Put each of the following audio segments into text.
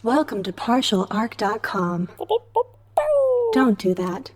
Welcome to partialarc.com. Don't do that.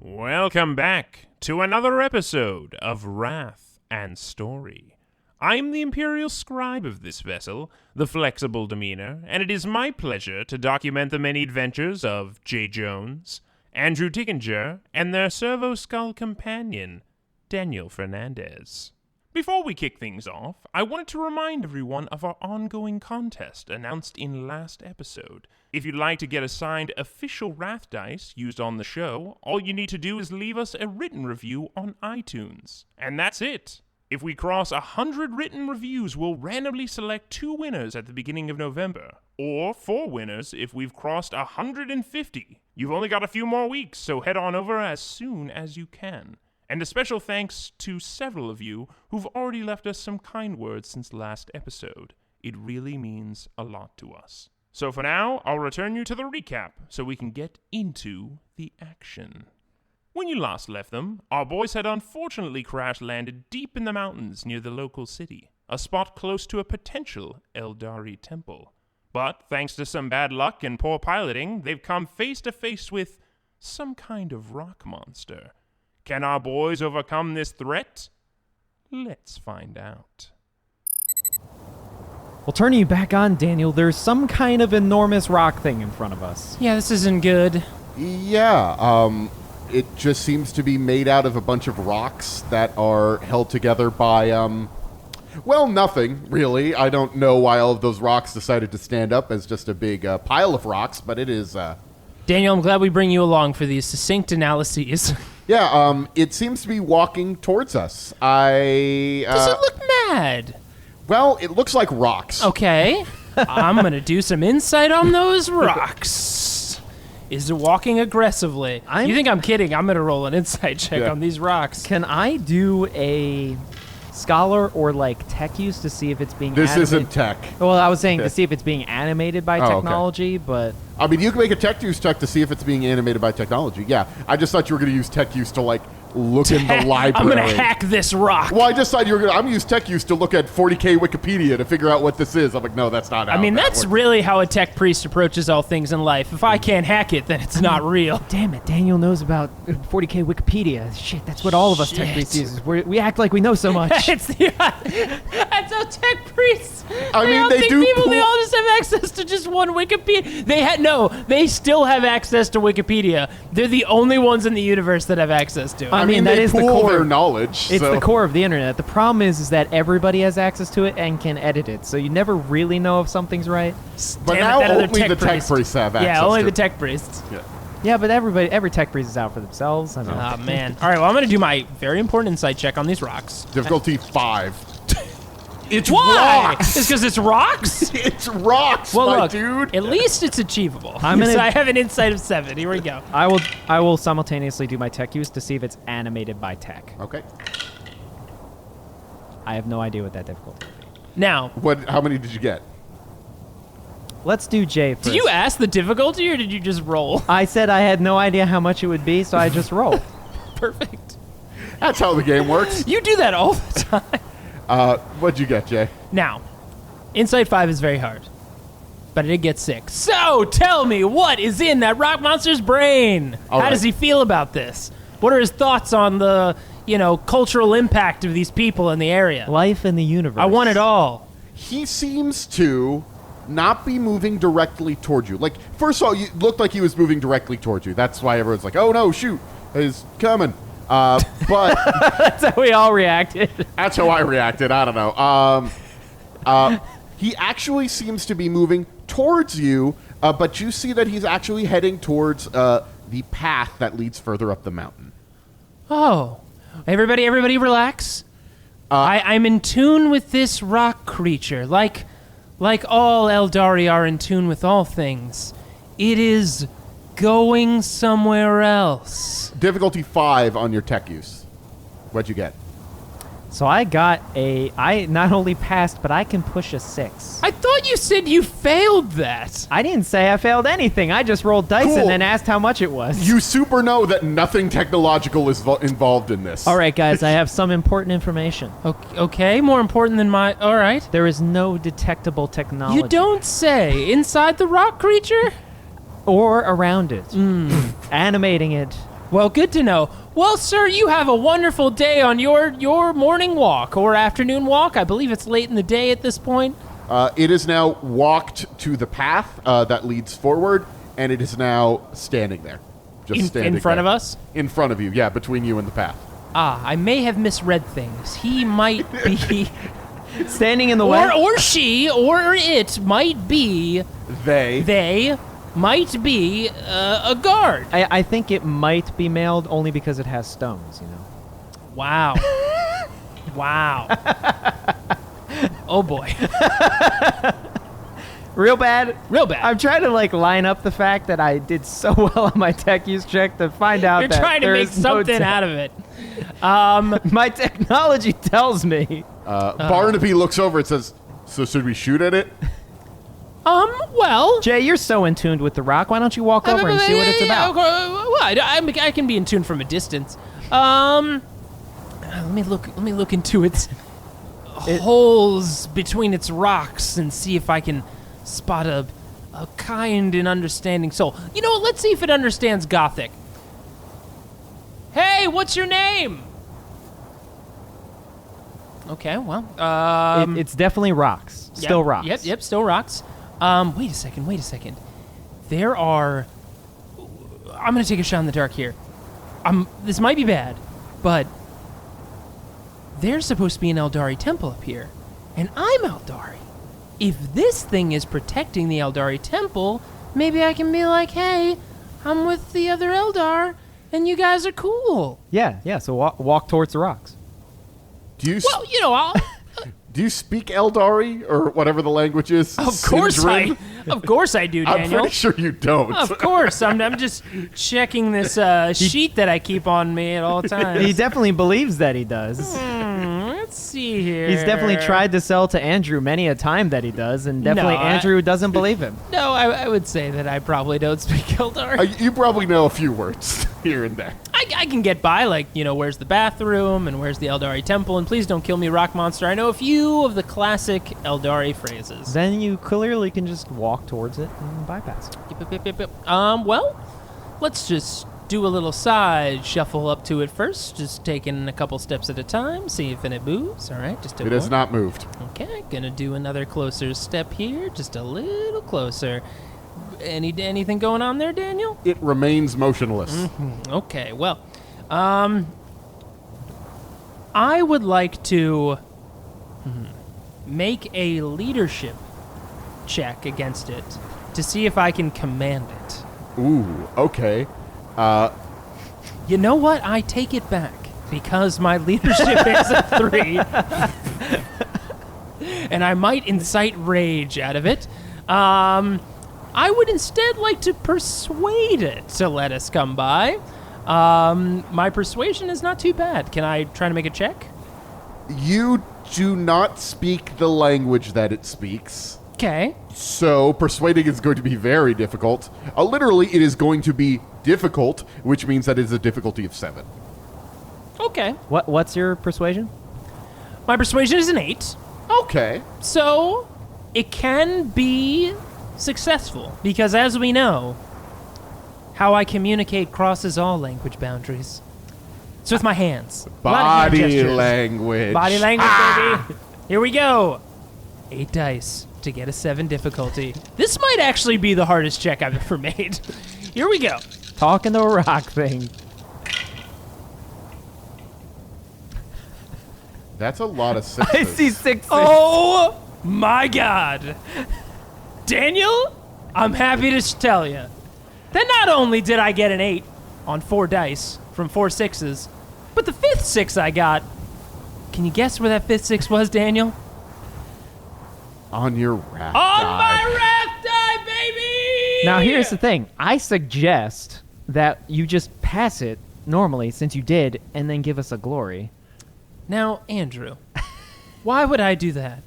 Welcome back to another episode of Wrath and Story. I'm the Imperial Scribe of this vessel, the Flexible Demeanor, and it is my pleasure to document the many adventures of J. Jones, Andrew Tickinger, and their Servo Skull companion, Daniel Fernandez. Before we kick things off, I wanted to remind everyone of our ongoing contest announced in last episode. If you'd like to get assigned official Wrath Dice used on the show, all you need to do is leave us a written review on iTunes. And that's it. If we cross 100 written reviews, we'll randomly select 2 winners at the beginning of November, or 4 winners if we've crossed 150. You've only got a few more weeks, so head on over as soon as you can. And a special thanks to several of you who've already left us some kind words since last episode. It really means a lot to us. So for now, I'll return you to the recap so we can get into the action. When you last left them, our boys had unfortunately crash-landed deep in the mountains near the local city, a spot close to a potential Aeldari temple. But thanks to some bad luck and poor piloting, they've come face to face with some kind of rock monster. Can our boys overcome this threat? Let's find out. Well, turning you back on, Daniel, there's some kind of enormous rock thing in front of us. Yeah, this isn't good. Yeah, it just seems to be made out of a bunch of rocks that are held together by, well, nothing, really. I don't know why all of those rocks decided to stand up as just a big pile of rocks, but it is, Daniel, I'm glad we bring you along for these succinct analyses. Yeah, it seems to be walking towards us. Does it look mad? Well, it looks like rocks. Okay. I'm going to do some insight on those rocks. Is it walking aggressively? You think I'm kidding? I'm going to roll an insight check on these rocks. Can I do a scholar or like tech use to see if it's being This animated? isn't tech. Well, I was saying to see if it's being animated by technology, but... I mean, you can make a tech use check to see if it's being animated by technology. Yeah, I just thought you were going to use tech use to, like, look in the library. I'm going to hack this rock. Well, I just thought you were going to... I'm going to use tech use to look at 40K Wikipedia to figure out what this is. I'm like, no, that's not how I mean, that's works. really how a tech priest approaches all things in life. If I can't hack it, then it's not real. Damn it, Daniel knows about 40K Wikipedia. Shit, that's what all of us tech priests use. We act like we know so much. That's how tech priests... I mean, they do... They all just have access to just one Wikipedia. They still have access to Wikipedia. They're the only ones in the universe that have access to it. I mean, that they is the pool core their knowledge. It's the core of the internet. The problem is that everybody has access to it and can edit it, so you never really know if something's right. But now only the tech priests have access. Yeah, only to the tech priests. Yeah, but every tech priest is out for themselves. I mean, Oh, man. All right, well, I'm going to do my very important insight check on these rocks. Difficulty 5. It's Why? rocks! It's because it's rocks? It's rocks, Well, my look, dude! at least it's achievable. I'm gonna- So I have an insight of 7. Here we go. I will simultaneously do my tech use to see if it's animated by tech. Okay. I have no idea what that difficulty would be. Now, How many did you get? Let's do J first. did you ask the difficulty or did you just roll? I said I had no idea how much it would be, so I just rolled. Perfect. That's how the game works. You do that all the time. What'd you get, Jay? Now, insight 5 is very hard, but I did get 6. So tell me, what is in that rock monster's brain? How does he feel about this? What are his thoughts on the, cultural impact of these people in the area? Life in the universe. I want it all. He seems to not be moving directly towards you. Like, first of all, it looked like he was moving directly towards you. That's why everyone's like, oh no, shoot, he's coming. But That's how we all reacted. that's how I reacted. I don't know. He actually seems to be moving towards you, but you see that he's actually heading towards the path that leads further up the mountain. Oh, everybody relax. I'm in tune with this rock creature, like like all Aeldari are in tune with all things, it is going somewhere else. Difficulty 5 on your tech use. What'd you get? So I not only passed, but I can push a 6. I thought you said you failed that. I didn't say I failed anything. I just rolled dice Cool. and then asked how much it was. You super know that nothing technological is involved in this. All right, guys, I have some important information. Okay, more important than my... All right. There is no detectable technology. You don't say. Inside the rock creature? Or around it. Animating it. Well, good to know. Well, sir, you have a wonderful day on your morning walk or afternoon walk. I believe it's late in the day at this point. It is now walked to the path that leads forward, and it is now standing there. Just standing in front there. of us? In front of you, yeah, between you and the path. I may have misread things. He might be... Standing in the way? Or she, or it might be... They might be a guard. I think it might be mailed only because it has stones, you know. Wow. Wow. Oh, boy. Real bad? Real bad. I'm trying to, line up the fact that I did so well on my tech use check to find out You're that trying to there make is no something out of it. My technology tells me. Barnaby looks over and says, so should we shoot at it? Well... Jay, you're so in tune with the rock. Why don't you walk over and see what it's about? Well, I can be in tune from a distance. Let me look into its holes between its rocks and see if I can spot a kind and understanding soul. You know what? Let's see if it understands Gothic. Hey, what's your name? Okay, well, It's definitely rocks. Still rocks. Yep, still rocks. Wait a second. There are... I'm going to take a shot in the dark here. This might be bad, but there's supposed to be an Aeldari temple up here, and I'm Aeldari. If this thing is protecting the Aeldari temple, maybe I can be like, hey, I'm with the other Eldar, and you guys are cool. Yeah, so walk towards the rocks. Do you Well, you know, I'll... do you speak Aeldari or whatever the language is? Of course I do, Daniel. I'm pretty sure you don't. Of course. I'm just checking this sheet that I keep on me at all times. He definitely believes that he does. Let's see here. He's definitely tried to sell to Andrew many a time that he does, and definitely Andrew doesn't believe him. No, I would say that I probably don't speak Eldar. You probably know a few words here and there. I can get by, like, you know, where's the bathroom and where's the Aeldari temple, and please don't kill me, rock monster. I know a few of the classic Aeldari phrases. Then you clearly can just walk towards it and bypass it. Yep. Well, let's just do a little side shuffle up to it first, just taking a couple steps at a time, see if it moves. All right, just a It has not moved. Okay, gonna do another closer step here, just a little closer. Anything going on there, Daniel? It remains motionless. Okay, well, I would like to make a leadership check against it to see if I can command it. Ooh, okay. You know what? I take it back because my leadership is a 3. And I might incite rage out of it. I would instead like to persuade it to let us come by. My persuasion is not too bad. Can I try to make a check? You do not speak the language that it speaks. Okay. So persuading is going to be very difficult. Literally, it is going to be difficult, which means that it is a difficulty of 7. Okay. What's your persuasion? My persuasion is an 8. Okay. So it can be successful because, as we know, how I communicate crosses all language boundaries. It's with my hands. A lot of hand Body gestures. language. Body language, baby. Here we go. 8 dice to get a 7 difficulty. This might actually be the hardest check I've ever made. Here we go. Talking to a rock thing. That's a lot of 6s. I see 6. Oh my God. Daniel, I'm happy to tell you that not only did I get an 8 on 4 dice from 4 6s, but the 5th 6 I got, can you guess where that 5th 6 was, Daniel? On your wrath On die. my wrath die, baby! Now, here's the thing. I suggest that you just pass it normally, since you did, and then give us a glory. Now, Andrew, why would I do that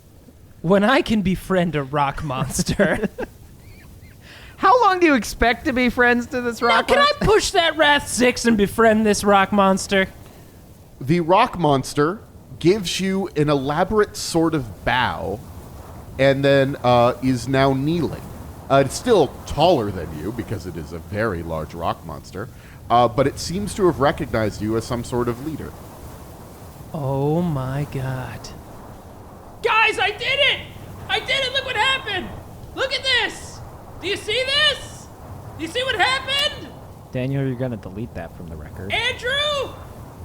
when I can befriend a rock monster? How long do you expect to be friends to this Now, rock can I monster? push that Wrath 6 and befriend this rock monster? The rock monster gives you an elaborate sort of bow and then is now kneeling. It's still taller than you because it is a very large rock monster, but it seems to have recognized you as some sort of leader. Oh my god. Guys, I did it! I did it! Look what happened! Look at this! Do you see this? Do you see what happened? Daniel, you're going to delete that from the record. Andrew!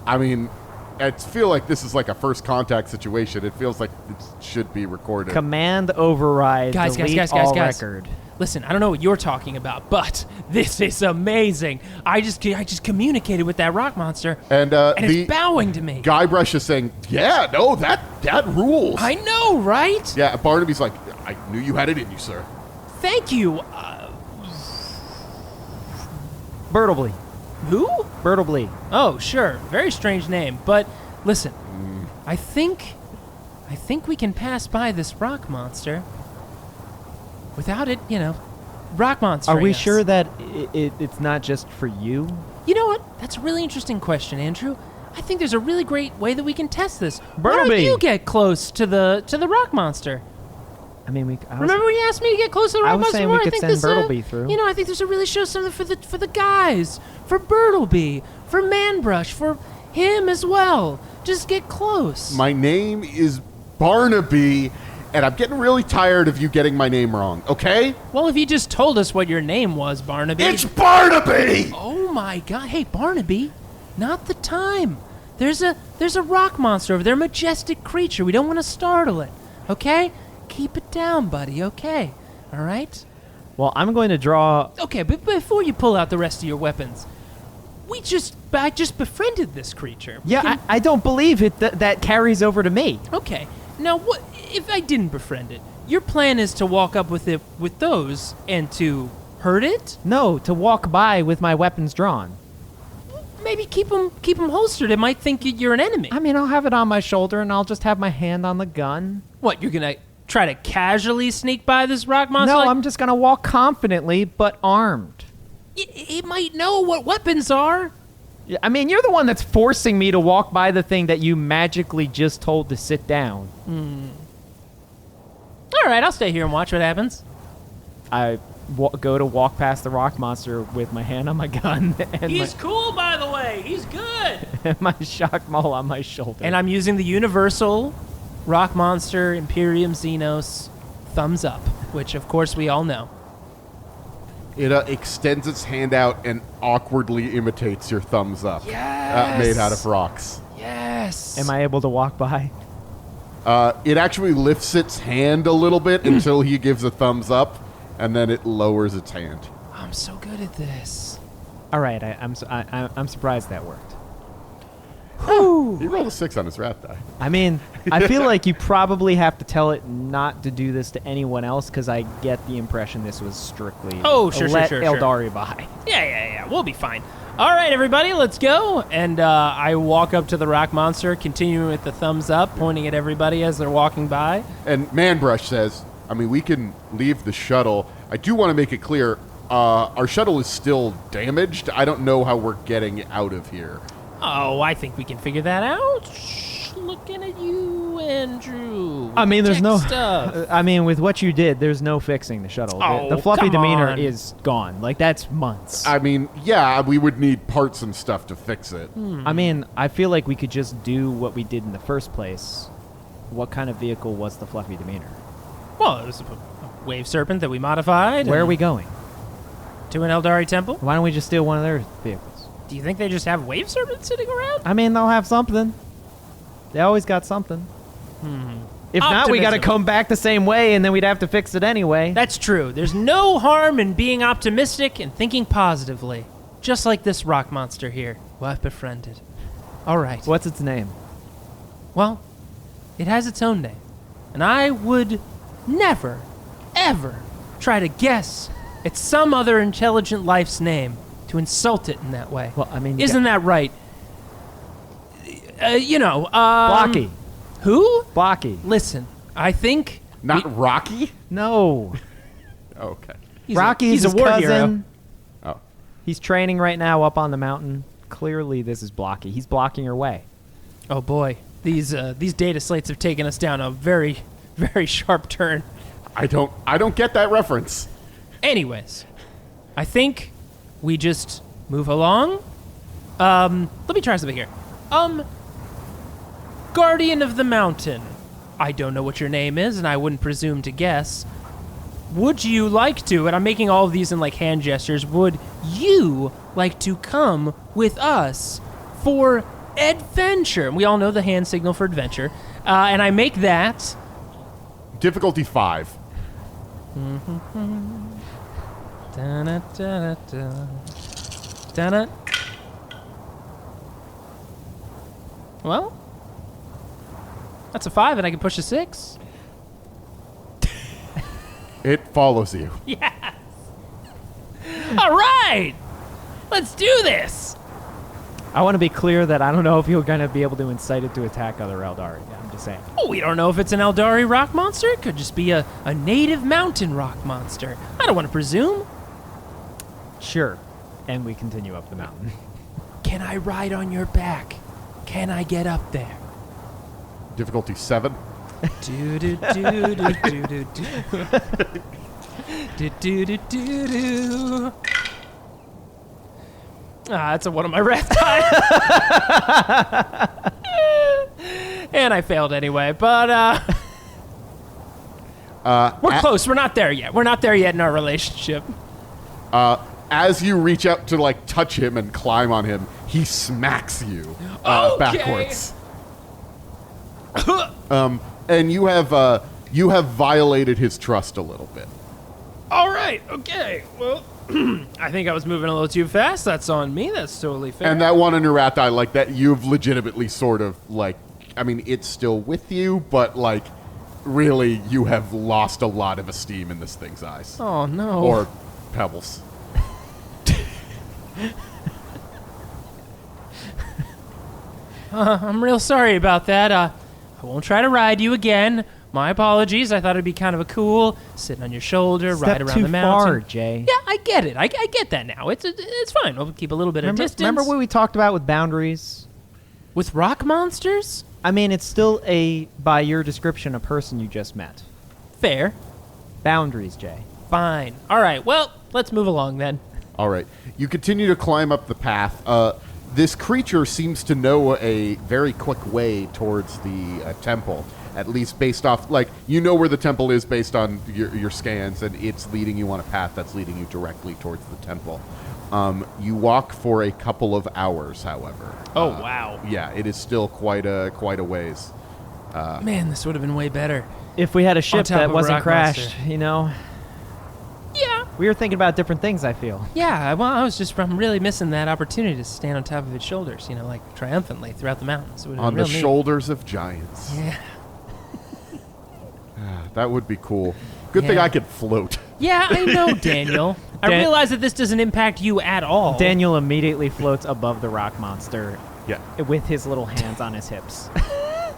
I mean, I feel like this is like a first contact situation. It feels like it should be recorded. Command override, Guys, delete all record. Listen, I don't know what you're talking about, but this is amazing. I just communicated with that rock monster, and and the it's bowing to me. Guybrush is saying, "Yeah, no, that rules." I know, right? Yeah, Barnaby's like, "I knew you had it in you, sir." Thank you. Bertleby. Who? Bertleby. Oh, sure. Very strange name. But listen, I think we can pass by this rock monster without it, rock monster. Are we sure that it's not just for you? You know what? That's a really interesting question, Andrew. I think there's a really great way that we can test this. Why Barnaby! don't you get close to the rock monster? I mean, Remember when you asked me to get close to the I rock was monster? saying Well, we I could think send this, Bertleby through. I think there's a really show something for the guys, for Bertleby, for Manbrush, for him as well. Just get close. My name is Barnaby, and I'm getting really tired of you getting my name wrong, okay? Well, if you just told us what your name was, Barnaby. It's Barnaby! Oh my god. Hey, Barnaby, not the time. There's a rock monster over there, a majestic creature. We don't want to startle it. Okay? Keep it down, buddy, okay? All right? Well, I'm going to draw... Okay, but before you pull out the rest of your weapons, I just befriended this creature. Yeah, I don't believe it. That carries over to me. Okay. Now, what if I didn't befriend it? Your plan is to walk up with it with those and to hurt it? No, to walk by with my weapons drawn. Maybe keep them holstered. It might think you're an enemy. I mean, I'll have it on my shoulder, and I'll just have my hand on the gun. What, you're gonna try to casually sneak by this rock monster? No, like- I'm just going to walk confidently, but armed. It might know what weapons are. Yeah, I mean, you're the one that's forcing me to walk by the thing that you magically just told to sit down. All right, I'll stay here and watch what happens. I go to walk past the rock monster with my hand on my gun and He's cool, by the way. He's good. and my shock maul on my shoulder. And I'm using the universal rock monster Imperium Xenos thumbs up, which of course we all know. It extends its hand out and awkwardly imitates your thumbs up. Yes. Made out of rocks. Yes. Am I able to walk by? It actually lifts its hand a little bit until he gives a thumbs up, and then it lowers its hand. I'm so good at this. All right, I'm surprised that worked. He rolled a 6 on his wrath die. I mean, I feel like you probably have to tell it not to do this to anyone else, because I get the impression this was strictly let Aeldari by. Yeah. We'll be fine. All right, everybody, let's go. And I walk up to the rock monster, continuing with the thumbs up, pointing at everybody as they're walking by. And Manbrush says, I mean, we can leave the shuttle. I do want to make it clear, our shuttle is still damaged. I don't know how we're getting out of here. Oh, I think we can figure that out. Looking at you, Andrew. I mean, there's Tech no stuff. I mean, with what you did, there's no fixing the shuttle. Oh, the fluffy come demeanor on. is gone. Like, that's months. I mean, yeah, we would need parts and stuff to fix it. I mean, I feel like we could just do what we did in the first place. What kind of vehicle was the fluffy demeanor? Well, it was a wave serpent that we modified. Where are and we going? To an Aeldari temple. Why don't we just steal one of their vehicles? Do you think they just have wave serpents sitting around? I mean, they'll have something. They always got something. If not, we got to Optimism. come back the same way, and then we'd have to fix it anyway. That's true. There's no harm in being optimistic and thinking positively. Just like this rock monster here, who I've befriended. All right. What's its name? Well, it has its own name. And I would never, ever try to guess at some other intelligent life's name to insult it in that way. Well, I mean, isn't that right? Blocky. Who? Blocky. Listen, I think Not Rocky? No. Okay. Rocky's he's a his war cousin. hero. Oh. He's training right now up on the mountain. Clearly, this is Blocky. He's blocking her way. Oh boy, these data slates have taken us down a very, very sharp turn. I don't get that reference. Anyways, I think we just move along. Let me try something here. Guardian of the Mountain. I don't know what your name is, and I wouldn't presume to guess. Would you like to, and I'm making all of these in like hand gestures, would you like to come with us for adventure? We all know the hand signal for adventure. And I make that... Difficulty 5. Well, that's a 5, and I can push a 6. It follows you. Yes! All right! Let's do this! I want to be clear that I don't know if you're going to be able to incite it to attack other Aeldari. I'm just saying. Oh, we don't know if it's an Aeldari rock monster. It could just be a native mountain rock monster. I don't want to presume. Sure. And we continue up the mountain. Can I ride on your back? Can I get up there? Difficulty 7. Do do do do do do do do do do do. That's one of my wrath die. And I failed anyway, but we're close. We're not there yet. We're not there yet in our relationship. As you reach out to like touch him and climb on him, he smacks you backwards. And you have violated his trust a little bit. All right. Okay. Well, I think I was moving a little too fast. That's on me. That's totally fair. And that one in your rat eye, like that, you've legitimately sort of like, I mean, it's still with you, but like, really, you have lost a lot of esteem in this thing's eyes. Oh no. Or pebbles. I'm real sorry about that. I won't try to ride you again. My apologies. I thought it'd be kind of a cool sitting on your shoulder, ride around the mountain. Step too far, Jay. Yeah, I get it. I get that now. It's fine. We'll keep a little bit of distance. Remember what we talked about with boundaries? With rock monsters? I mean, it's still by your description, a person you just met. Fair. Boundaries, Jay. Fine. All right. Well, let's move along then. All right. You continue to climb up the path. This creature seems to know a very quick way towards the temple, at least based off, like, you know where the temple is based on your scans, and it's leading you on a path that's leading you directly towards the temple. You walk for a couple of hours, however. Oh, wow. Yeah, it is still quite a ways. Man, this would have been way better. If we had a ship top that of a wasn't rock crashed, monster. you know? Yeah. We were thinking about different things, I feel. Yeah, well, I'm really missing that opportunity to stand on top of its shoulders, you know, like triumphantly throughout the mountains. It would've On been the real neat. shoulders of giants. Yeah. That would be cool. Good thing Yeah. I could float. Yeah, I know, Daniel. I realize that this doesn't impact you at all. Daniel immediately floats above the rock monster Yeah. with his little hands on his hips.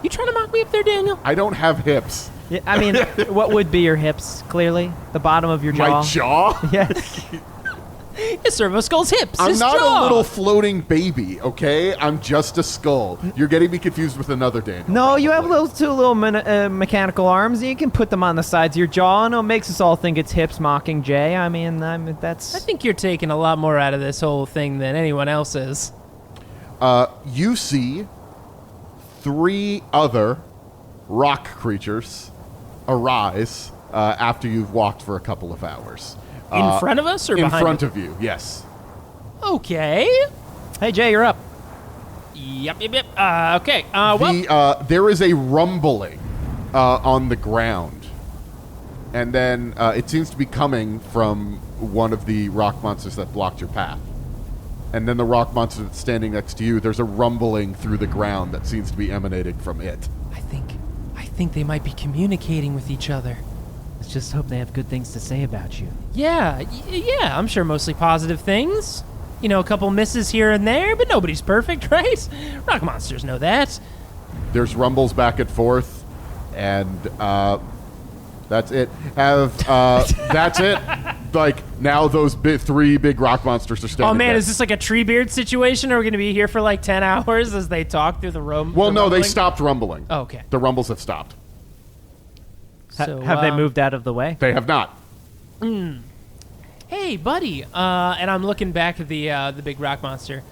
You trying to mock me up there, Daniel? I don't have hips. Yeah, I mean, what would be your hips, clearly? The bottom of your jaw? My jaw? Yes. It's Servo Skull's hips. I'm his not jaw. a little floating baby, okay? I'm just a skull. You're getting me confused with another Daniel. No, you have probably. two little mechanical arms. You can put them on the sides of your jaw, and it makes us all think it's hips mocking Jay. I mean, that's... I think you're taking a lot more out of this whole thing than anyone else is. You see 3 other rock creatures arise after you've walked for a couple of hours. In front of us or in behind front us? of you, yes. Okay. Hey, Jay, you're up. Yep. Okay. Well, There is a rumbling on the ground, and then it seems to be coming from one of the rock monsters that blocked your path. And then the rock monster that's standing next to you, there's a rumbling through the ground that seems to be emanating from it. I think they might be communicating with each other. Let's just hope they have good things to say about you. Yeah, I'm sure mostly positive things. You know, a couple misses here and there, but nobody's perfect, right? Rock monsters know that. There's rumbles back and forth, and that's it. That's it. Like, now those three big rock monsters are standing Oh, man, there. is this like a Treebeard situation? Are we going to be here for like 10 hours as they talk through the room? Well, no, they stopped rumbling. Oh, okay. The rumbles have stopped. So, have they moved out of the way? They have not. Hey, buddy. And I'm looking back at the big rock monster.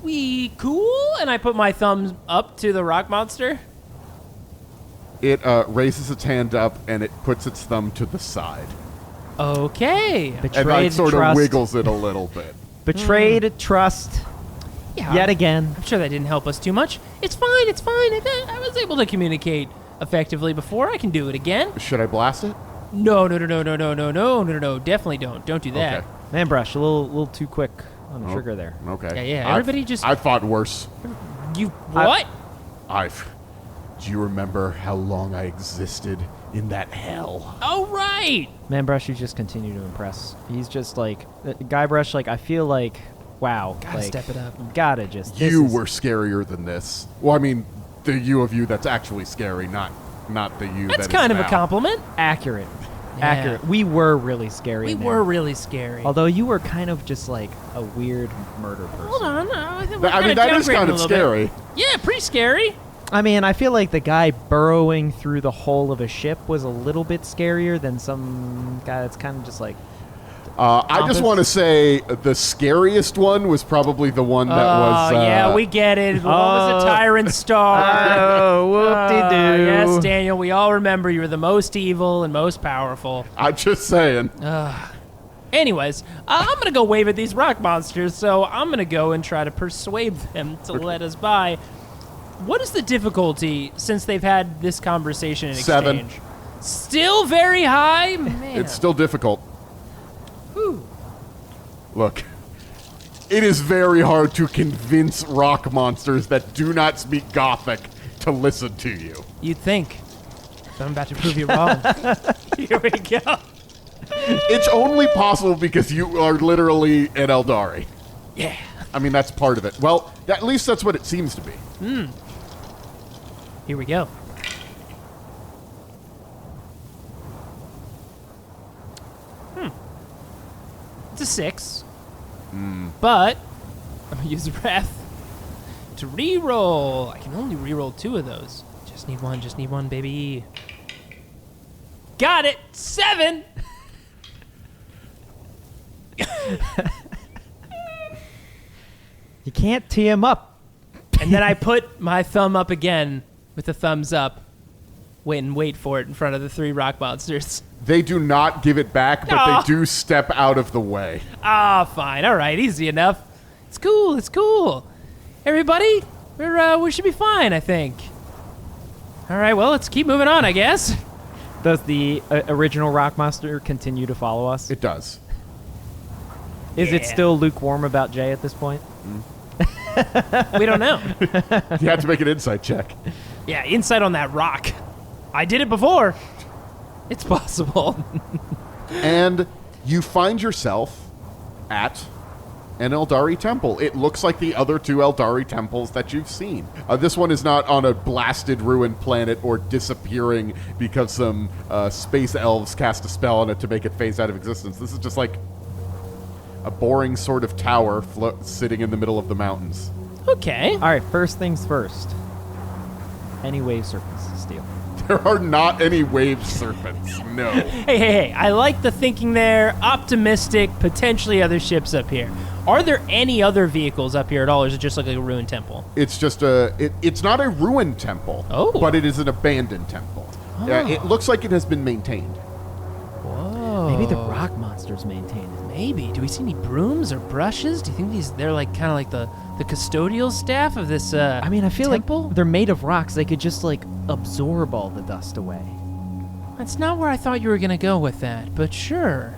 We cool? And I put my thumbs up to the rock monster. It raises its hand up, and it puts its thumb to the side. Okay. And Betrayed like sort trust. of wiggles it a little bit. Betrayed trust. Yeah. Yet again. I'm sure that didn't help us too much. It's fine. It's fine. I was able to communicate effectively before. I can do it again. Should I blast it? No. Definitely don't. Don't do that. Okay. Man brush, a little too quick on the trigger there. Okay. Yeah. Everybody just. I've fought worse. You what? Do you remember how long I existed in that hell? Oh, right. Man brush, you just continue to impress. He's just like Guybrush. Like I feel like, wow. Gotta like, step it up. Gotta just. You were scarier than this. Well, I mean, the you of you that's actually scary, not the you. That's that kind is of a now. compliment. accurate. Yeah. Accurate. We were really scary. We in there. were really scary. Although you were kind of just like a weird murder person. Hold on. I think I mean, that is kind of scary. Yeah, pretty scary. I mean, I feel like the guy burrowing through the hull of a ship was a little bit scarier than some guy that's kind of just like. I just want to say the scariest one was probably the one that was. Yeah, we get it. What was a tyrant star? Oh, whoop-de-doo. Yes, Daniel, we all remember you were the most evil and most powerful. I'm just saying. Anyways, I'm going to go wave at these rock monsters, so I'm going to go and try to persuade them to let us by. What is the difficulty since they've had this conversation in 7. exchange? Still very high? Man. It's still difficult. Whew. Look, it is very hard to convince rock monsters that do not speak Gothic to listen to you. You'd think. But I'm about to prove you wrong. Here we go. It's only possible because you are literally an Aeldari. Yeah. I mean, that's part of it. Well, at least that's what it seems to be. Here we go. It's a 6. But I'm going to use Wrath to re-roll. I can only re-roll 2 of those. Just need one, baby. Got it! 7! You can't tee him up. And then I put my thumb up again with the thumbs up. Wait for it in front of the 3 rock monsters. They do not give it back, but Aw. they do step out of the way. Ah, fine. All right, easy enough. It's cool. Everybody, we should be fine, I think. All right, well, let's keep moving on, I guess. Does the original rock monster continue to follow us? It does. Is it Yeah. still lukewarm about Jay at this point? We don't know. You have to make an insight check. Yeah, insight on that rock. I did it before. It's possible. And you find yourself at an Aeldari temple. It looks like the other 2 Aeldari temples that you've seen. This one is not on a blasted, ruined planet or disappearing because some space elves cast a spell on it to make it phase out of existence. This is just like a boring sort of tower sitting in the middle of the mountains. Okay. All right, first things first. Any wave serpents to steal? There are not any wave serpents. No. Hey. I like the thinking there. Optimistic, potentially other ships up here. Are there any other vehicles up here at all, or is it just like a ruined temple? It's just it's not a ruined temple, but it is an abandoned temple. It looks like it has been maintained. Whoa. Maybe the rock monsters maintain it. Maybe. Do we see any brooms or brushes? Do you think they're like kind of like the custodial staff of this I mean, I feel temple? like they're made of rocks. They could just like absorb all the dust away. That's not where I thought you were going to go with that, but sure.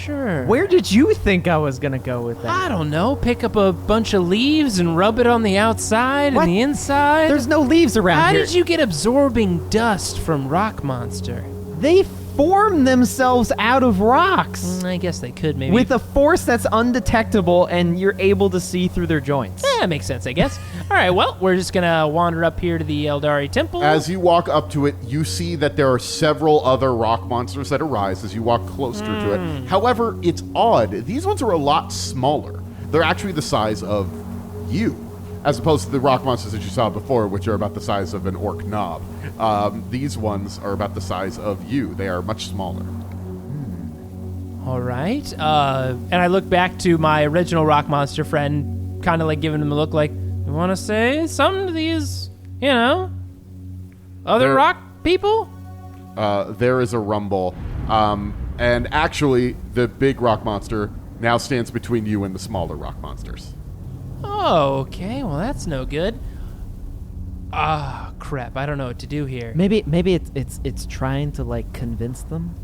Where did you think I was gonna go with that? I don't know. Pick up a bunch of leaves and rub it on the outside What? and the inside. There's no leaves around How here. did you get absorbing dust from rock monster? They form themselves out of rocks I guess they could maybe. with a force that's undetectable, and you're able to see through their joints. That makes sense, I guess. All right, well, we're just going to wander up here to the Aeldari Temple. As you walk up to it, you see that there are several other rock monsters that arise as you walk closer to it. However, it's odd. These ones are a lot smaller. They're actually the size of you, as opposed to the rock monsters that you saw before, which are about the size of an orc knob. These ones are about the size of you. They are much smaller. All right. And I look back to my original rock monster friend, kind of like giving him a look like, you want to say something to these, other rock people? There is a rumble. And actually, the big rock monster now stands between you and the smaller rock monsters. Oh, okay. Well, that's no good. Ah, crap. I don't know what to do here. Maybe it's trying to like convince them.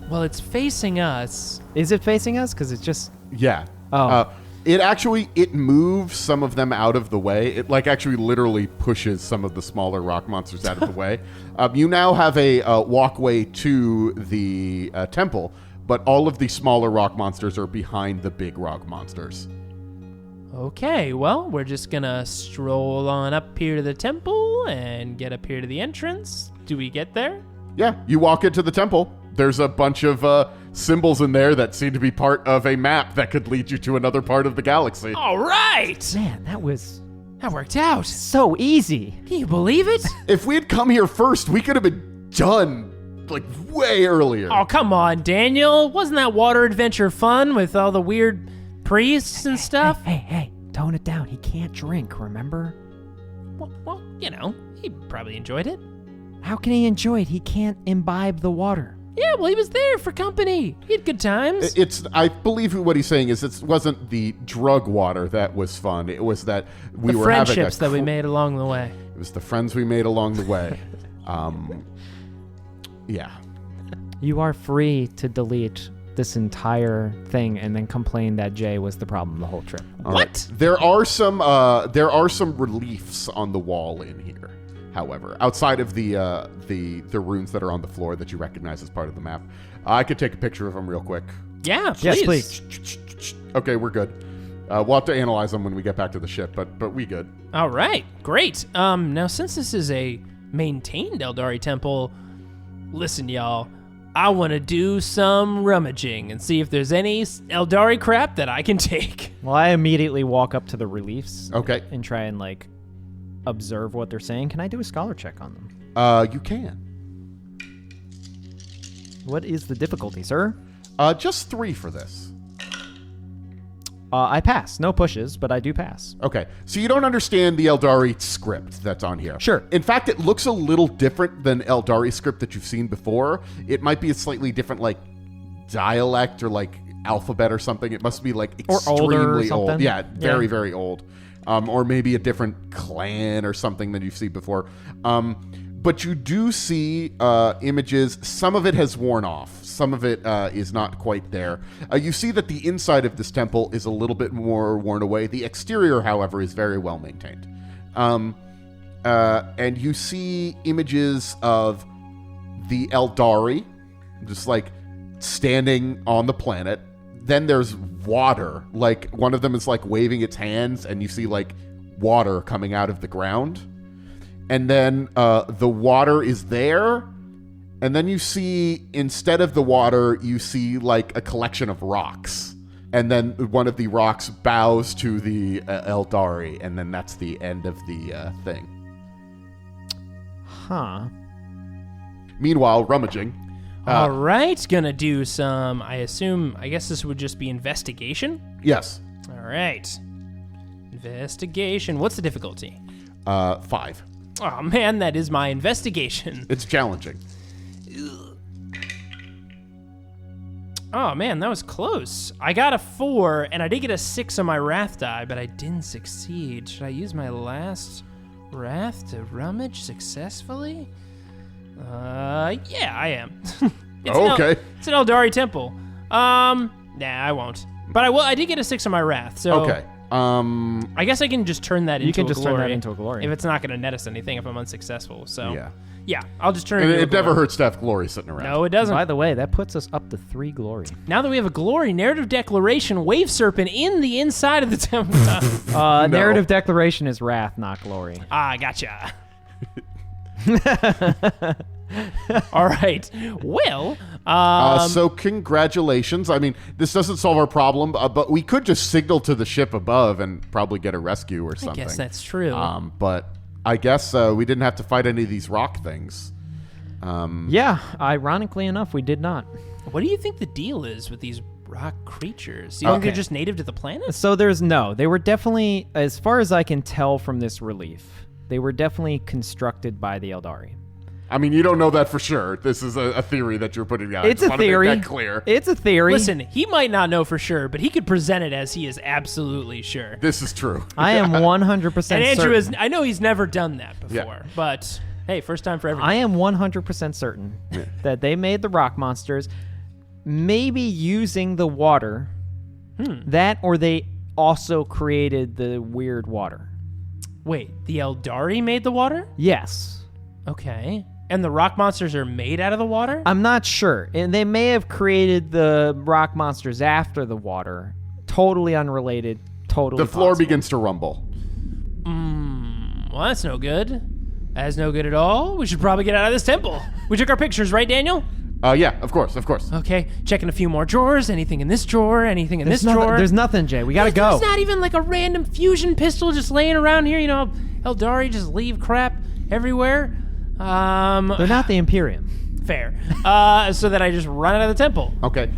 Well, it's facing us. Is it facing us? Because it's just Yeah. Oh. It moves some of them out of the way. It actually literally pushes some of the smaller rock monsters out of the way. You now have a walkway to the temple, but all of the smaller rock monsters are behind the big rock monsters. Okay, well, we're just gonna stroll on up here to the temple and get up here to the entrance. Do we get there? Yeah, you walk into the temple. There's a bunch of symbols in there that seem to be part of a map that could lead you to another part of the galaxy. All right! man, that Worked out. so easy. Can you believe it? If we had come here first, we could have been done way earlier. Oh, come on, Daniel. Wasn't that water adventure fun with all the weird priests and stuff? Hey, tone it down. He can't drink, remember? Well, he probably enjoyed it. How can he enjoy it? He can't imbibe the water. Yeah, well, he was there for company. He had good times. I believe what he's saying is it wasn't the drug water that was fun. It was that we were having friendships that we made along the way. It was the friends we made along the way. Yeah. You are free to delete this entire thing and then complain that Jay was the problem the whole trip. All What? right. There are some reliefs on the wall in here. However, outside of the runes that are on the floor that you recognize as part of the map, I could take a picture of them real quick. Yeah, please. Yes, please. Okay, we're good. We'll have to analyze them when we get back to the ship, but we good. All right, great. Now, since this is a maintained Aeldari temple, listen, y'all. I want to do some rummaging and see if there's any Aeldari crap that I can take. Well, I immediately walk up to the reliefs. Okay. And try and observe what they're saying. Can I do a scholar check on them? You can. What is the difficulty, sir? Just 3 for this. I pass. No pushes, but I do pass. Okay, so you don't understand the Aeldari script that's on here. Sure. In fact, it looks a little different than Aeldari script that you've seen before. It might be a slightly different, dialect or, alphabet or something. It must be, extremely older or old. something. Yeah, very, very old. Or maybe a different clan or something than you've seen before. But you do see images. Some of it has worn off. Some of it is not quite there. You see that the inside of this temple is a little bit more worn away. The exterior, however, is very well maintained. And you see images of the Aeldari, just standing on the planet. Then there's water. One of them is waving its hands, and you see water coming out of the ground. And then the water is there. And then you see, instead of the water, you see a collection of rocks. And then one of the rocks bows to the Aeldari, and then that's the end of the thing. Huh. Meanwhile, rummaging. All right, gonna do some, I guess this would just be investigation? Yes. All right. Investigation. What's the difficulty? 5. Oh, man, that is my investigation. It's challenging. Oh, man, that was close. I got a 4, and I did get a 6 on my Wrath die, but I didn't succeed. Should I use my last Wrath to rummage successfully? Yeah, I am. Okay. It's an Aeldari temple. Nah, I won't. But I did get a 6 on my Wrath, so Okay. I guess I can just turn that into a glory. You can just turn that into a glory. If it's not going to net us anything if I'm unsuccessful. So, Yeah. I'll just turn it into a It never glory. hurts to have glory sitting around. No, it doesn't. By the way, that puts us up to 3 glory. Now that we have a glory, narrative declaration, wave serpent in the inside of the temple. Narrative declaration is wrath, not glory. Gotcha. All right. Well, so congratulations. I mean, this doesn't solve our problem, but we could just signal to the ship above and probably get a rescue or something. I guess that's true. But I guess we didn't have to fight any of these rock things. Yeah, ironically enough, we did not. What do you think the deal is with these rock creatures? Do you think they're just native to the planet? So they were definitely, as far as I can tell from this relief, they were definitely constructed by the Aeldari. I mean, you don't know that for sure. This is a theory that you're putting out. It's a theory. Make that clear. It's a theory. Listen, he might not know for sure, but he could present it as he is absolutely sure. This is true. I am 100% certain. And Andrew is, I know he's never done that before, Yeah. but hey, first time for everything. I am 100% certain that they made the rock monsters maybe using the water, that or they also created the weird water. Wait, the Aeldari made the water? Yes. Okay. And the rock monsters are made out of the water? I'm not sure. And they may have created the rock monsters after the water. Totally unrelated. Totally The floor possible. begins to rumble. Well, that's no good. That's no good at all. We should probably get out of this temple. We took our pictures, right, Daniel? Yeah, of course. Okay, checking a few more drawers. Anything in this drawer? Anything in this drawer? There's nothing, Jay. We gotta go. There's not even like a random fusion pistol just laying around here. You know, Aeldari just leave crap everywhere. They're not the Imperium. Fair. So that I just run out of the temple. Okay.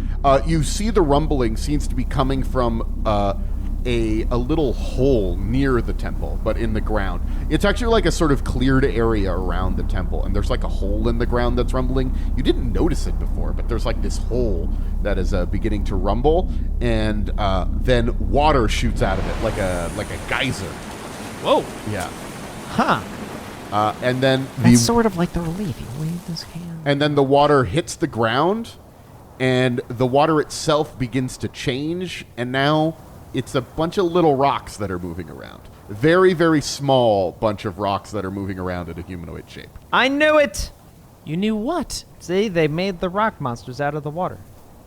You see the rumbling seems to be coming from a little hole near the temple, but in the ground. It's actually like a sort of cleared area around the temple, and there's like a hole in the ground that's rumbling. You didn't notice it before, but there's like this hole that is beginning to rumble, and then water shoots out of it like a geyser. Whoa. Yeah. Huh. And then That's sort of like the relief. You wave this hand. and then the water hits the ground, and the water itself begins to change, and now it's a bunch of little rocks that are moving around. Very, very small bunch of rocks that are moving around in a humanoid shape. I knew it! You knew what? See, they made the rock monsters out of the water.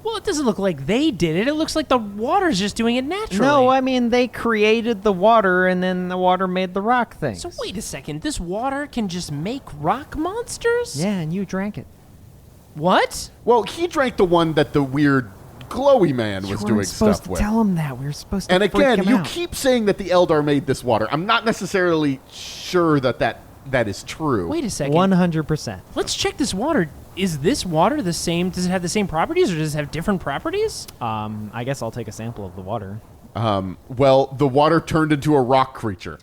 Well, it doesn't look like they did it. It looks like the water's just doing it naturally. No, I mean, they created the water, and then the water made the rock things. So wait a second. This water can just make rock monsters? Yeah, and you drank it. What? Well, he drank the one that the weird glowy man was You doing weren't supposed stuff to with. tell him that. We were supposed to And freak again, him you out. keep saying that the Eldar made this water. I'm not necessarily sure that is true. Wait a second. 100%. Let's check this water. Is this water the same? Does it have the same properties or does it have different properties? I guess I'll take a sample of the water. Well, the water turned into a rock creature.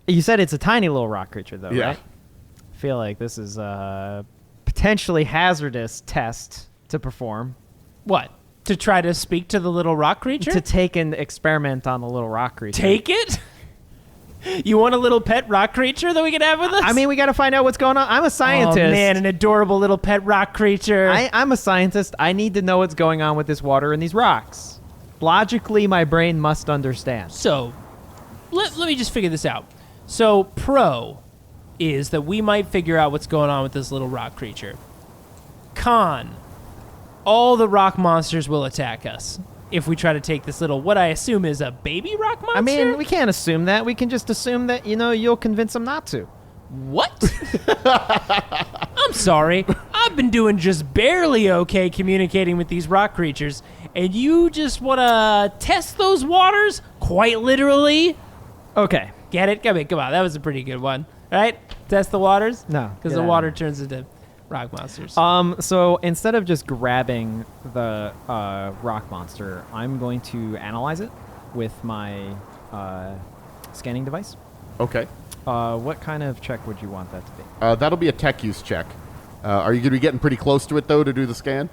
You said it's a tiny little rock creature, though, Yeah. right? I feel like this is a potentially hazardous test to perform. What? To try to speak to the little rock creature? To take an experiment on the little rock creature. Take it? You want a little pet rock creature that we can have with us? I mean, we got to find out what's going on. I'm a scientist. Oh, man, an adorable little pet rock creature. I'm a scientist. I need to know what's going on with this water and these rocks. Logically, my brain must understand. So, let me just figure this out. So, pro is that we might figure out what's going on with this little rock creature. Con, all the rock monsters will attack us if we try to take this little, what I assume is a baby rock monster? I mean, we can't assume that. We can just assume that, you'll convince them not to. What? I'm sorry. I've been doing just barely okay communicating with these rock creatures, and you just want to test those waters? Quite literally? Okay. Get it? Come on. That was a pretty good one. Right? Test the waters? No. Because get the out of water here. turns into rock monsters. So instead of just grabbing the rock monster, I'm going to analyze it with my scanning device. Okay. What kind of check would you want that to be? That'll be a tech use check. Are you going to be getting pretty close to it, though, to do the scan?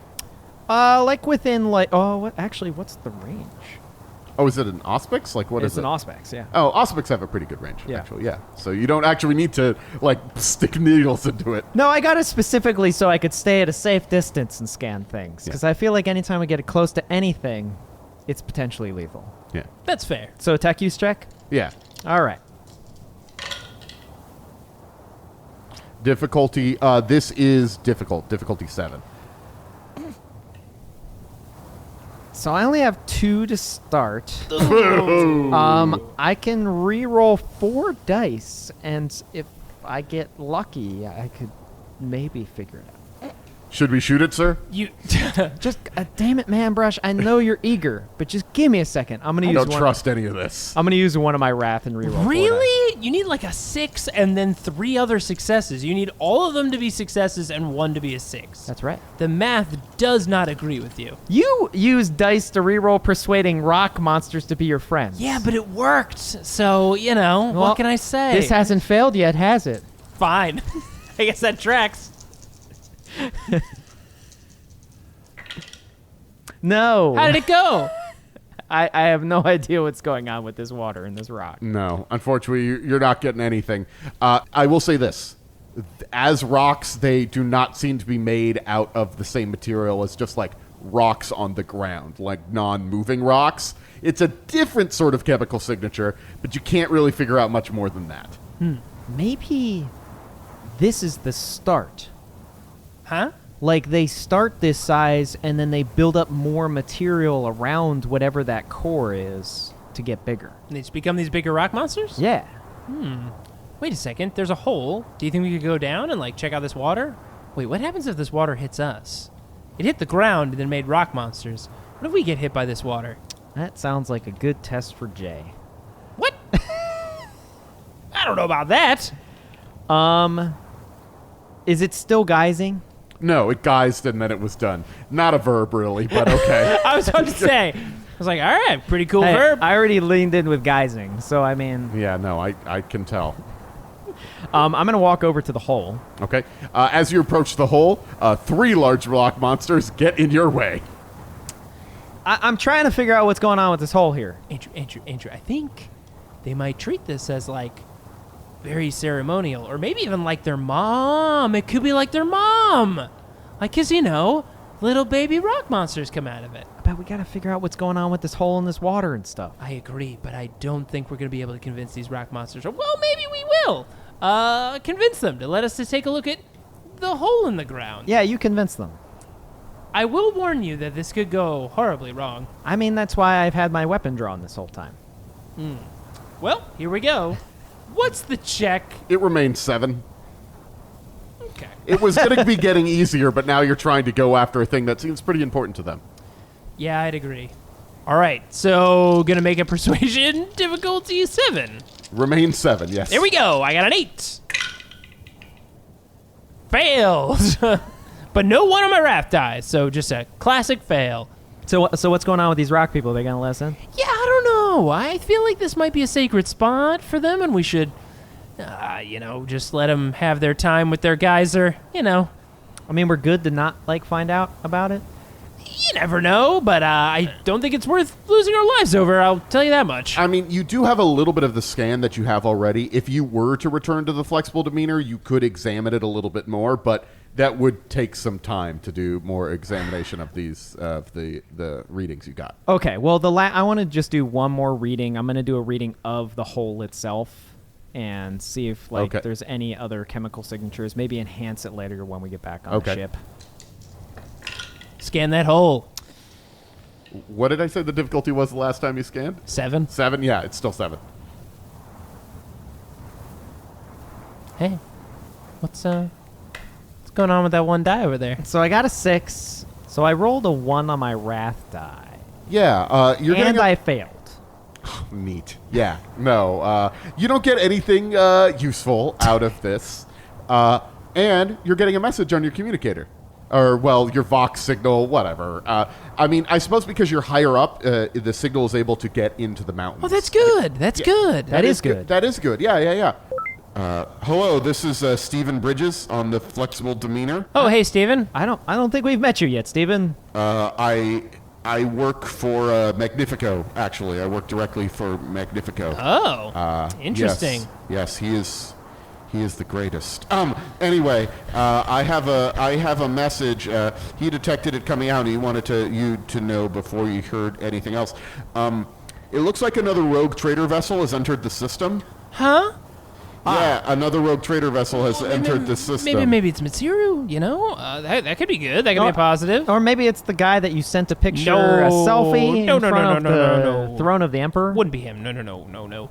Like within, what's the range? Oh, is it an Auspex? Like, what is It's it? an Auspex, yeah. Oh, Auspex have a pretty good range, Yeah. actually, yeah. So you don't actually need to, stick needles into it. No, I got it specifically so I could stay at a safe distance and scan things. Because I feel like anytime I get close to anything, it's potentially lethal. Yeah. That's fair. So tech use check? Yeah. All right. Difficulty, this is difficult. Difficulty 7. So I only have 2 to start. I can re-roll 4 dice, and if I get lucky, I could maybe figure it out. Should we shoot it, sir? You Just, damn it, man, Brush. I know you're eager, but just give me a second. I'm gonna I use don't one. trust any of this. I'm gonna use one of my wrath and re-roll. 4 dice. really? You need like a 6 and then 3 other successes. You need all of them to be successes and 1 to be a 6. That's right. The math does not agree with you. You use dice to re-roll persuading rock monsters to be your friends. Yeah, but it worked. So, Well, what can I say? This hasn't failed yet, has it? Fine. I guess that tracks. No. How did it go? I have no idea what's going on with this water and this rock. No, unfortunately, you're not getting anything. I will say this. As rocks, they do not seem to be made out of the same material as just like rocks on the ground, like non-moving rocks. It's a different sort of chemical signature, but you can't really figure out much more than that. Maybe this is the start. Huh? Like they start this size and then they build up more material around whatever that core is to get bigger. And they just become these bigger rock monsters? Yeah. Wait a second. There's a hole. Do you think we could go down and like check out this water? Wait, what happens if this water hits us? It hit the ground and then made rock monsters. What if we get hit by this water? That sounds like a good test for Jay. What? I don't know about that. Is it still geysing? No, it geysed and then it was done. Not a verb, really, but okay. I was about to say. I was like, all right, pretty cool Hey, verb. I already leaned in with geysing, so I mean, Yeah, no, I can tell. I'm gonna walk over to the hole. Okay. As you approach the hole, 3 large rock monsters get in your way. I'm trying to figure out what's going on with this hole here. Andrew, I think they might treat this as like very ceremonial, or maybe even like their mom. It could be like their mom. Like, 'cause little baby rock monsters come out of it. But we gotta figure out what's going on with this hole in this water and stuff. I agree, but I don't think we're going to be able to convince these rock monsters. Or, well, maybe we will. Convince them to let us to take a look at the hole in the ground. Yeah, you convince them. I will warn you that this could go horribly wrong. I mean, that's why I've had my weapon drawn this whole time. Well, here we go. What's the check? It remains 7. Okay. It was going to be getting easier, but now you're trying to go after a thing that seems pretty important to them. Yeah, I'd agree. All right, so gonna make a persuasion difficulty 7. Remains 7, yes. There we go. I got an 8. Fails. But no one on my raft dies, so just a classic fail. So what's going on with these rock people? Are they gonna let us in? Yeah, I don't know. I feel like this might be a sacred spot for them, and we should, just let them have their time with their geyser. I mean, we're good to not find out about it. You never know, but I don't think it's worth losing our lives over. I'll tell you that much. I mean, you do have a little bit of the scan that you have already. If you were to return to the Flexible Demeanor, you could examine it a little bit more, but that would take some time to do more examination of these of the readings you got. Okay, well, I want to just do one more reading. I'm going to do a reading of the hole itself and see if Okay. there's any other chemical signatures. Maybe enhance it later when we get back on the Okay. ship. Scan that hole. What did I say the difficulty was the last time you scanned? 7. 7? Yeah, it's still 7. Hey, what's going on with that one die over there? So I got a 6. So I rolled a 1 on my wrath die, Yeah, you're and getting I failed. Neat. Yeah. No, you don't get anything useful out of this. And you're getting a message on your communicator. Or, well, your Vox signal, whatever. I mean, I suppose because you're higher up, the signal is able to get into the mountains. Oh, that's good. That's good. That is good. That is good. Yeah. Hello, this is Stephen Bridges on the Flexible Demeanor. Oh, hey, Steven. I don't think we've met you yet, Steven. I work for Magnifico, actually. I work directly for Magnifico. Oh, interesting. Yes, he is the greatest. Anyway, I have a message. He detected it coming out, and he wanted you to know before you heard anything else. It looks like another rogue trader vessel has entered the system. Huh? Yeah, another rogue trader vessel has entered the system. Maybe it's Mitsuru, you know? That could be good. That could be a positive. Or maybe it's the guy that you sent a picture, a selfie in front of the throne of the Emperor. Wouldn't be him. No.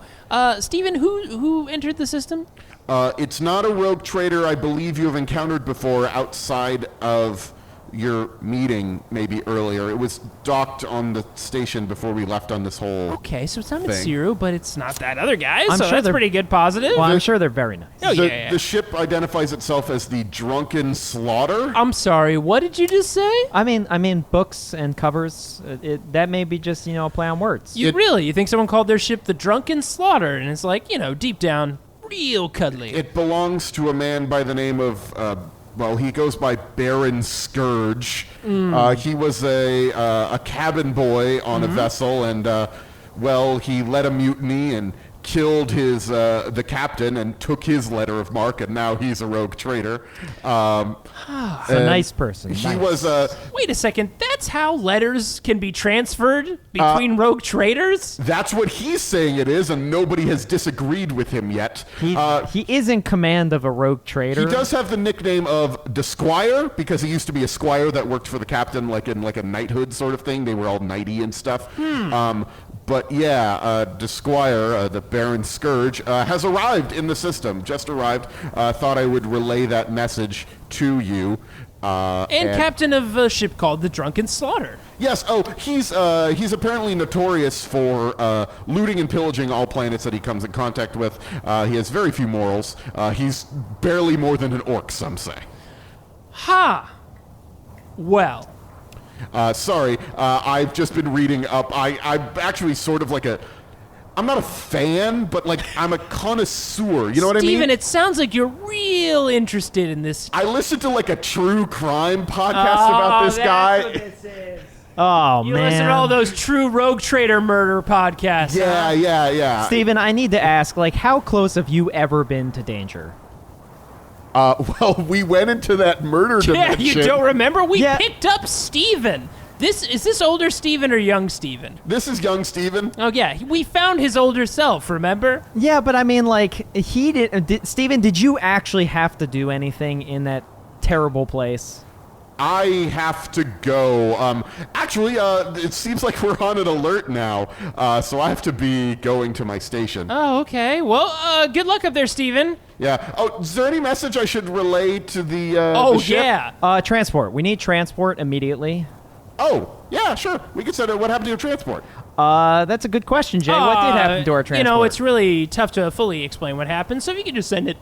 Steven, who entered the system? It's not a rogue trader I believe you have encountered before outside of your meeting maybe earlier. It was docked on the station before we left on this whole Okay, so it's not thing. Mitsuru, but it's not that other guy, I'm so sure that's they're- pretty good positive. Well, I'm sure they're very nice. Oh, yeah. The ship identifies itself as the Drunken Slaughter. I'm sorry, what did you just say? I mean, books and covers. That may be just a play on words. You think someone called their ship the Drunken Slaughter, and it's like, deep down, real cuddly. It belongs to a man by the name of, he goes by Baron Scourge. He was a cabin boy on a vessel, and, he led a mutiny and killed the captain and took his letter of marque, and now he's a rogue trader. He's a nice person. He Nice. was Wait a second, that's how letters can be transferred between rogue traders? That's what he's saying it is, and nobody has disagreed with him yet. He is in command of a rogue trader. He does have the nickname of the Squire because he used to be a squire that worked for the captain, like in a knighthood sort of thing. They were all knighty and stuff. But yeah, the Squire, the Baron Scourge, has arrived in the system. Just arrived. Thought I would relay that message to you. And captain of a ship called the Drunken Slaughter. Yes. Oh, he's apparently notorious for looting and pillaging all planets that he comes in contact with. He has very few morals. He's barely more than an orc, some say. Ha! Well. Sorry, I've just been reading up. I'm actually sort of like I'm not a fan, but I'm a connoisseur. You know what I mean? Steven, it sounds like you're real interested in this. I listened to a true crime podcast about this guy. What this is. Oh, You man. listen to all those true rogue trader murder podcasts. Yeah. Steven, I need to ask, how close have you ever been to danger? We went into that murder Yeah, dimension. you don't remember? We Yeah. picked up Steven. Is this older Steven or young Steven? This is young Steven. Oh, yeah. We found his older self, remember? Yeah, but I mean, he Steven, did you actually have to do anything in that terrible place? I have to go. Actually, it seems like we're on an alert now, so I have to be going to my station. Oh, okay. Well, good luck up there, Steven. Yeah. Oh, is there any message I should relay to the Oh, the ship? yeah. Transport. We need transport immediately. Oh, yeah, sure. We can send it. What happened to your transport? That's a good question, Jay. What did happen to our transport? It's really tough to fully explain what happened, so if you could just send it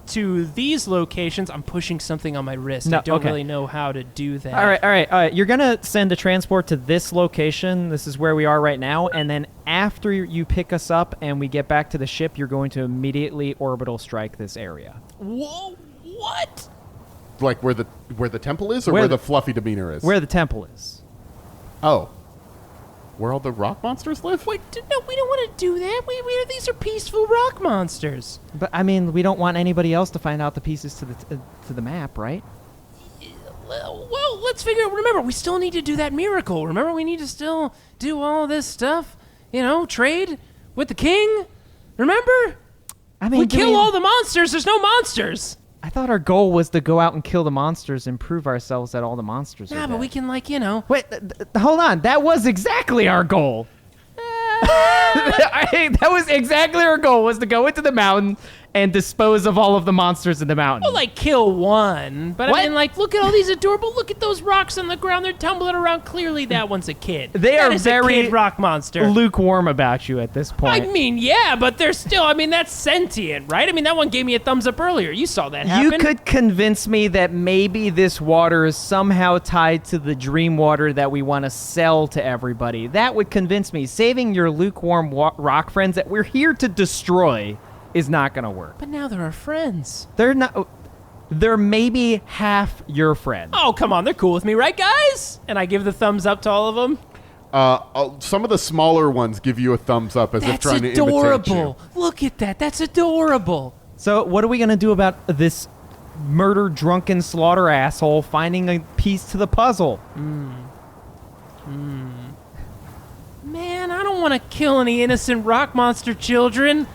to these locations. I'm pushing something on my wrist. No, I don't okay. really know how to do that. All right. You're going to send a transport to this location. This is where we are right now. And then after you pick us up and we get back to the ship, you're going to immediately orbital strike this area. Whoa, what? Like where the temple is, or Where where the- the fluffy demeanor is? Where the temple is. Oh. Where all the rock monsters live? Wait, no, we don't want to do that. These are peaceful rock monsters. But, I mean, we don't want anybody else to find out the pieces to the map, right? Well, let's figure out. Remember, we still need to do that miracle. Remember, we need to still do all this stuff. Trade with the king. Remember? I mean, We kill all the monsters. There's no monsters. I thought our goal was to go out and kill the monsters and prove ourselves that all the monsters are Nah, dead. but we can, Wait, hold on. That was exactly our goal. That was exactly our goal, was to go into the mountain and dispose of all of the monsters in the mountain. Well, kill one. But What? I mean, look at all these adorable. Look at those rocks on the ground. They're tumbling around. Clearly, that one's a kid. They That are is very a kid rock monster. lukewarm about you at this point. I mean, yeah, but they're still. I mean, that's sentient, right? I mean, that one gave me a thumbs up earlier. You saw that happen. You could convince me that maybe this water is somehow tied to the dream water that we want to sell to everybody. That would convince me. Saving your lukewarm rock friends that we're here to destroy is not going to work. But now they're our friends. They're not. They're maybe half your friends. Oh, come on. They're cool with me, right, guys? And I give the thumbs up to all of them. Some of the smaller ones give you a thumbs up as if That's trying to imitate adorable. you. Look at that. That's adorable. So what are we going to do about this murder, drunken, slaughter asshole finding a piece to the puzzle? Man, I don't want to kill any innocent rock monster children.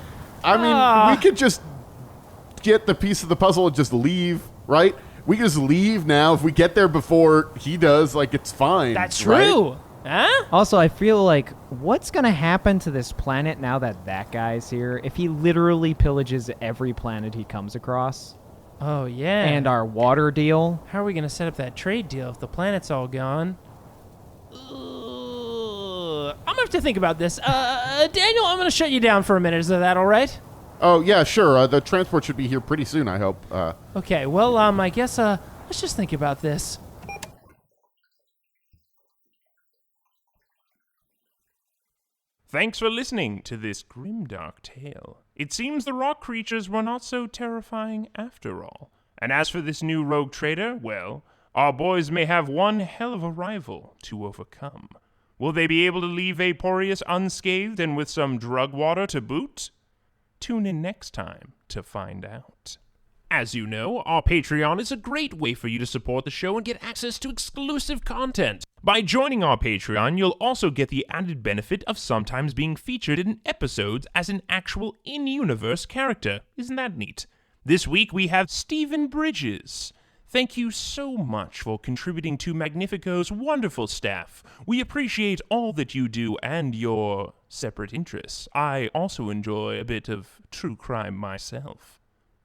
I mean, we could just get the piece of the puzzle and just leave, right? We can just leave now. If we get there before he does, like, it's fine. That's right? true. Huh? Also, I feel like, what's going to happen to this planet now that guy's here if he literally pillages every planet he comes across? Oh, yeah. And our water deal? How are we going to set up that trade deal if the planet's all gone? I'm going to have to think about this. Daniel, I'm going to shut you down for a minute. Is that all right? Oh, yeah, sure. The transport should be here pretty soon, I hope. Okay, well, I guess, let's just think about this. Thanks for listening to this grimdark tale. It seems the rock creatures were not so terrifying after all. And as for this new rogue trader, well, our boys may have one hell of a rival to overcome. Will they be able to leave Vaporeus unscathed and with some drug water to boot? Tune in next time to find out. As you know, our Patreon is a great way for you to support the show and get access to exclusive content. By joining our Patreon, you'll also get the added benefit of sometimes being featured in episodes as an actual in-universe character. Isn't that neat? This week we have Stephen Bridges. Thank you so much for contributing to Magnifico's wonderful staff. We appreciate all that you do and your separate interests. I also enjoy a bit of true crime myself.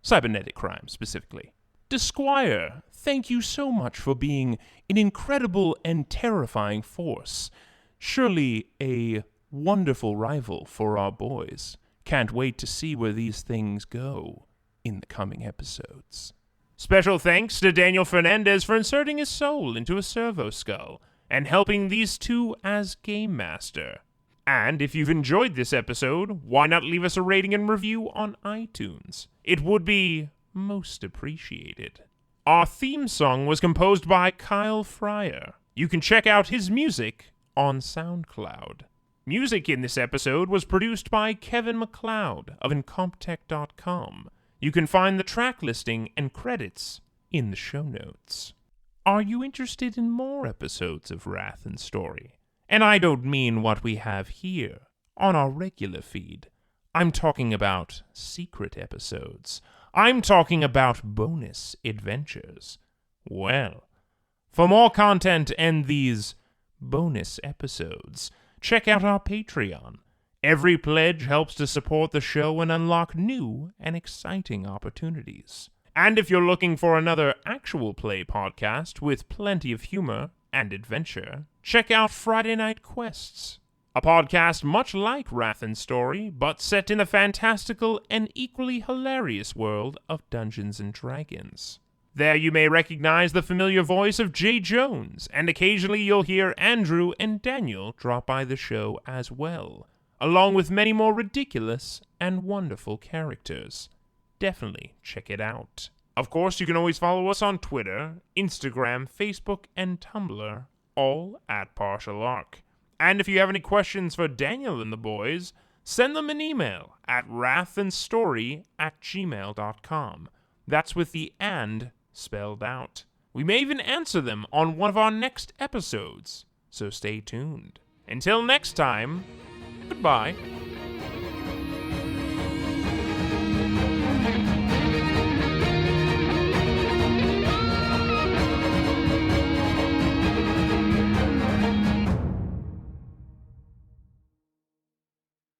Cybernetic crime, specifically. Desquire, thank you so much for being an incredible and terrifying force. Surely a wonderful rival for our boys. Can't wait to see where these things go in the coming episodes. Special thanks to Daniel Fernandez for inserting his soul into a Servo skull and helping these two as Game Master. And if you've enjoyed this episode, why not leave us a rating and review on iTunes? It would be most appreciated. Our theme song was composed by Kyle Fryer. You can check out his music on SoundCloud. Music in this episode was produced by Kevin MacLeod of Incomptech.com. You can find the track listing and credits in the show notes. Are you interested in more episodes of Wrath and Story? And I don't mean what we have here on our regular feed. I'm talking about secret episodes. I'm talking about bonus adventures. Well, for more content and these bonus episodes, check out our Patreon. Every pledge helps to support the show and unlock new and exciting opportunities. And if you're looking for another actual play podcast with plenty of humor and adventure, check out Friday Night Quests, a podcast much like Wrath and Story, but set in a fantastical and equally hilarious world of Dungeons and Dragons. There you may recognize the familiar voice of Jay Jones, and occasionally you'll hear Andrew and Daniel drop by the show as well, along with many more ridiculous and wonderful characters. Definitely check it out. Of course, you can always follow us on Twitter, Instagram, Facebook, and Tumblr, all at Partial Arc. And if you have any questions for Daniel and the boys, send them an email at wrathandstory@gmail.com. That's with the "and" spelled out. We may even answer them on one of our next episodes, so stay tuned. Until next time, goodbye.